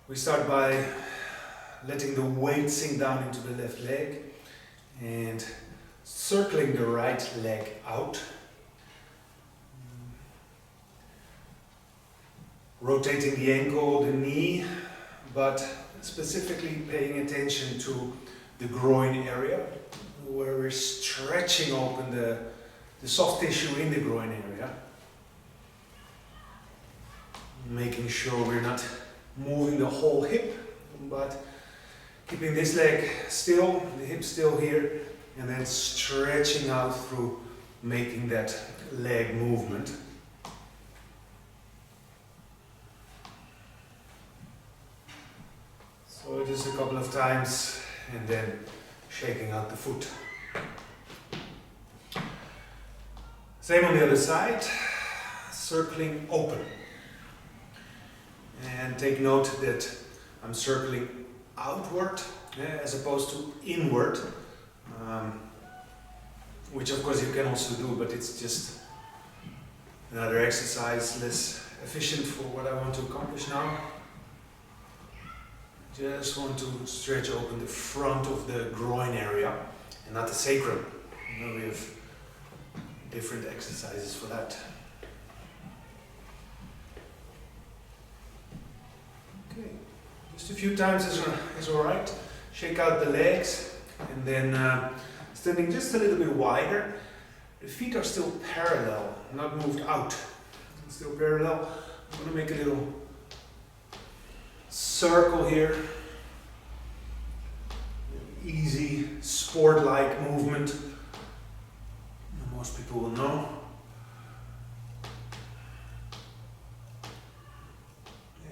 We start by letting the weight sink down into the left leg and circling the right leg out. Rotating the ankle, the knee, but specifically paying attention to the groin area where we're stretching open the soft tissue in the groin area. Making sure we're not moving the whole hip, but keeping this leg still, the hip still here, and then stretching out through making that leg movement. So just a couple of times and then shaking out the foot. Same on the other side, circling open. And take note that I'm circling outward as opposed to inward, which of course you can also do, but it's just another exercise less efficient for what I want to accomplish now. Just want to stretch open the front of the groin area and not the sacrum. You know, we have different exercises for that. Okay, just a few times is alright. Shake out the legs and then standing just a little bit wider. The feet are still parallel, not moved out. Still parallel. I'm going to make a little circle here. Easy, sport-like movement. Most people will know.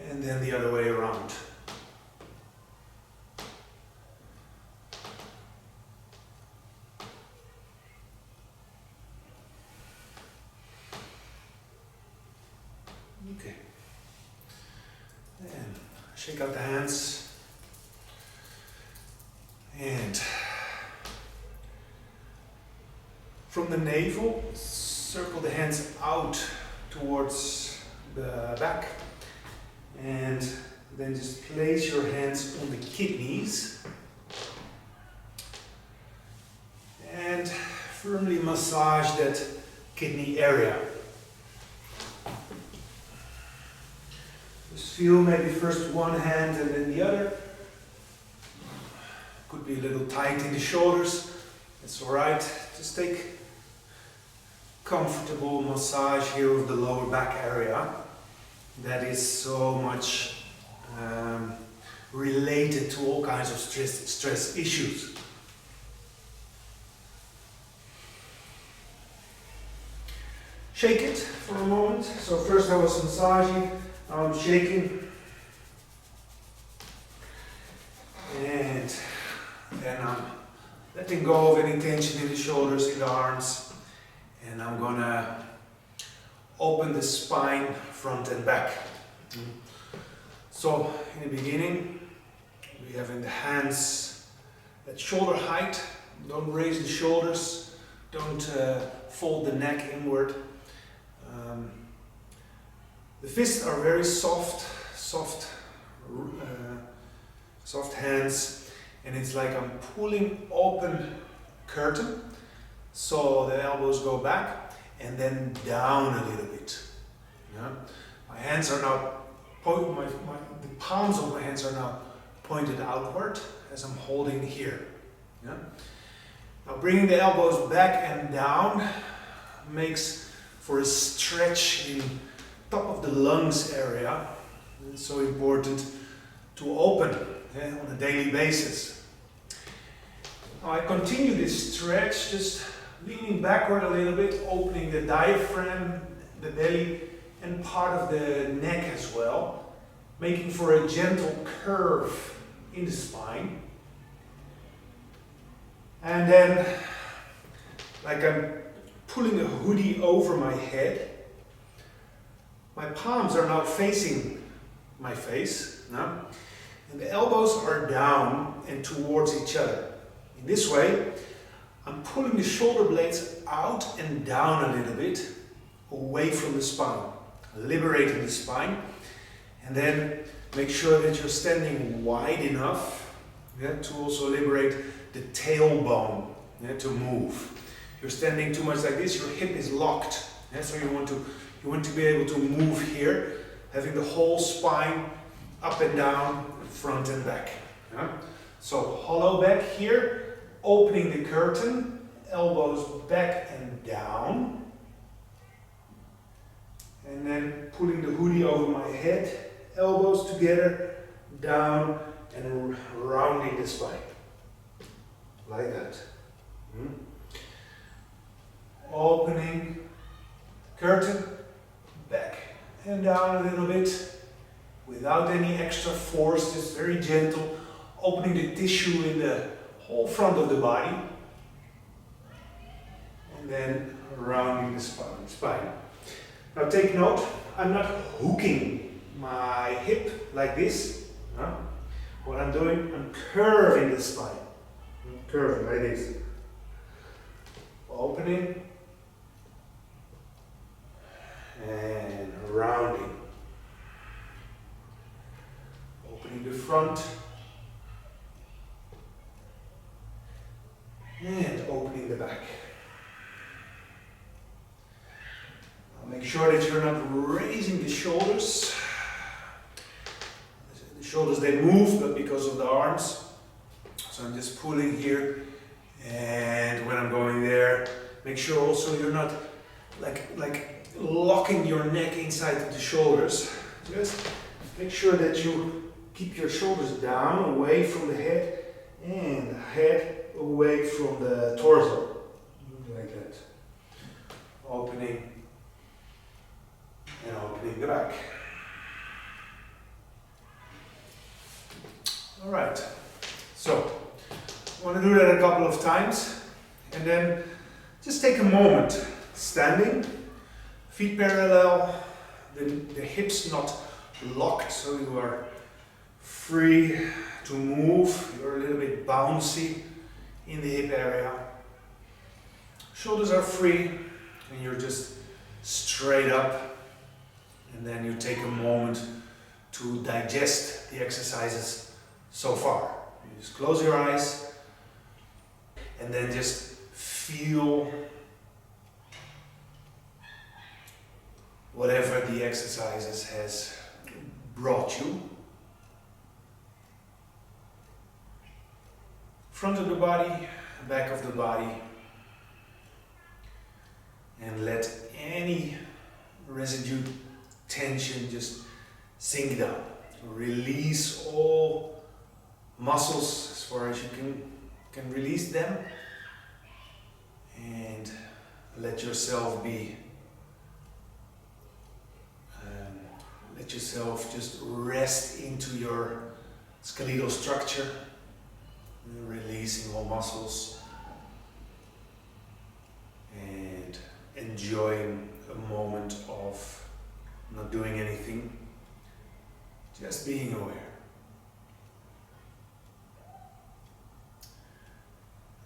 And then the other way around. Okay. And shake out the hands. And from the navel, circle the hands out towards the back. And then just place your hands on the kidneys. And firmly massage that kidney area. Just feel maybe first one hand and then the other. Could be a little tight in the shoulders. That's alright. Just take comfortable massage here of the lower back area. That is so much related to all kinds of stress issues. Shake it for a moment. So first I was massaging, now I'm shaking. And then I'm letting go of any tension in the shoulders, in the arms. And I'm gonna open the spine, front and back. So in the beginning, we have in the hands at shoulder height. Don't raise the shoulders, don't fold the neck inward. The fists are very soft hands, and it's like I'm pulling open curtain, so the elbows go back and then down a little bit. Yeah? My hands are now the palms of my hands are now pointed outward as I'm holding here. Yeah? Now bringing the elbows back and down makes for a stretch in top of the lungs area. It's so important to open on a daily basis. Now I continue this stretch, just leaning backward a little bit, opening the diaphragm, the belly, and part of the neck as well, making for a gentle curve in the spine. And then, like I'm pulling a hoodie over my head, my palms are now facing my face, no? And the elbows are down and towards each other. In this way, I'm pulling the shoulder blades out and down a little bit, away from the spine, liberating the spine, and then Make sure that you're standing wide enough, yeah, to also liberate the tailbone, yeah, to move. If you're standing too much like this, your hip is locked. Yeah, so you want to be able to move here, having the whole spine up and down, front and back. Yeah? So hollow back here, opening the curtain, elbows back and down. And then pulling the hoodie over my head, elbows together, down and rounding the spine. Like that. Opening, curtain, back and down a little bit, without any extra force, just very gentle, opening the tissue in the whole front of the body, and then rounding the spine. Now take note, I'm not hooking my hip like this. What I'm doing, I'm curving the spine. I'm curving like this. Opening and rounding. Opening the front and opening the back. Make sure that you're not raising the shoulders. The shoulders, they move, but because of the arms. So I'm just pulling here, and when I'm going there, make sure also you're not like locking your neck inside of the shoulders. Just make sure that you keep your shoulders down, away from the head, and the head away from the torso. Like that. Opening. And opening the back. Alright, so I want to do that a couple of times, and then just take a moment, standing, feet parallel, the hips not locked, so you are free to move, you're a little bit bouncy in the hip area. Shoulders are free, and you're just straight up. And then you take a moment to digest the exercises so far. You just close your eyes and then just feel whatever the exercises has brought you. Front of the body, back of the body, and let any residue tension just sink down. Release all muscles as far as you can release them, and let yourself be let yourself just rest into your skeletal structure, releasing all muscles and enjoying a moment of not doing anything, just being aware.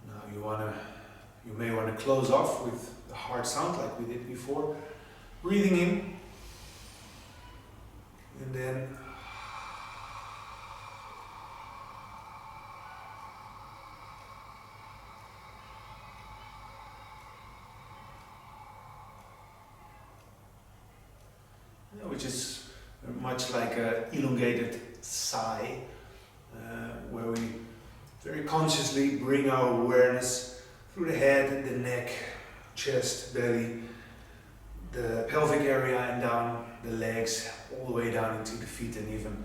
Now you may want to close off with the hard sound like we did before, breathing in, and then which is much like an elongated sigh, where we very consciously bring our awareness through the head, the neck, chest, belly, the pelvic area and down the legs, all the way down into the feet, and even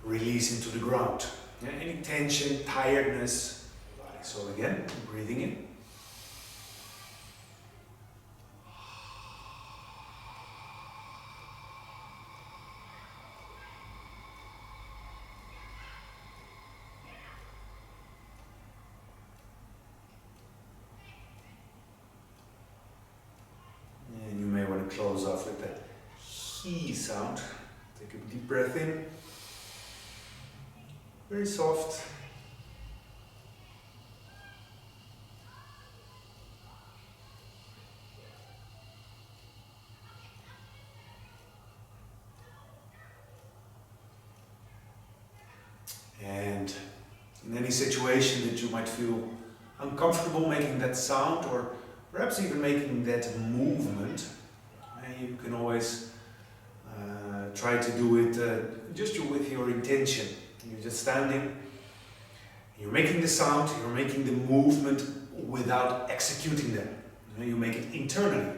release into the ground. Any tension, tiredness. So again, breathing in. Close off with that he sound. Take a deep breath in. Very soft. any situation that you might feel uncomfortable making that sound or perhaps even making that movement, you can always try to do it just with your intention. You're just standing, you're making the sound, you're making the movement without executing them. You make it internally.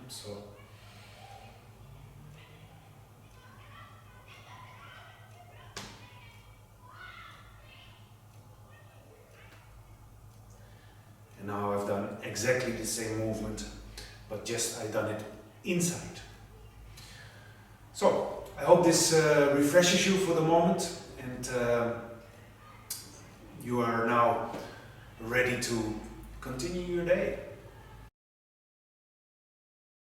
So. And now I've done exactly the same movement, but just I've done it inside. So, I hope this refreshes you for the moment, and you are now ready to continue your day.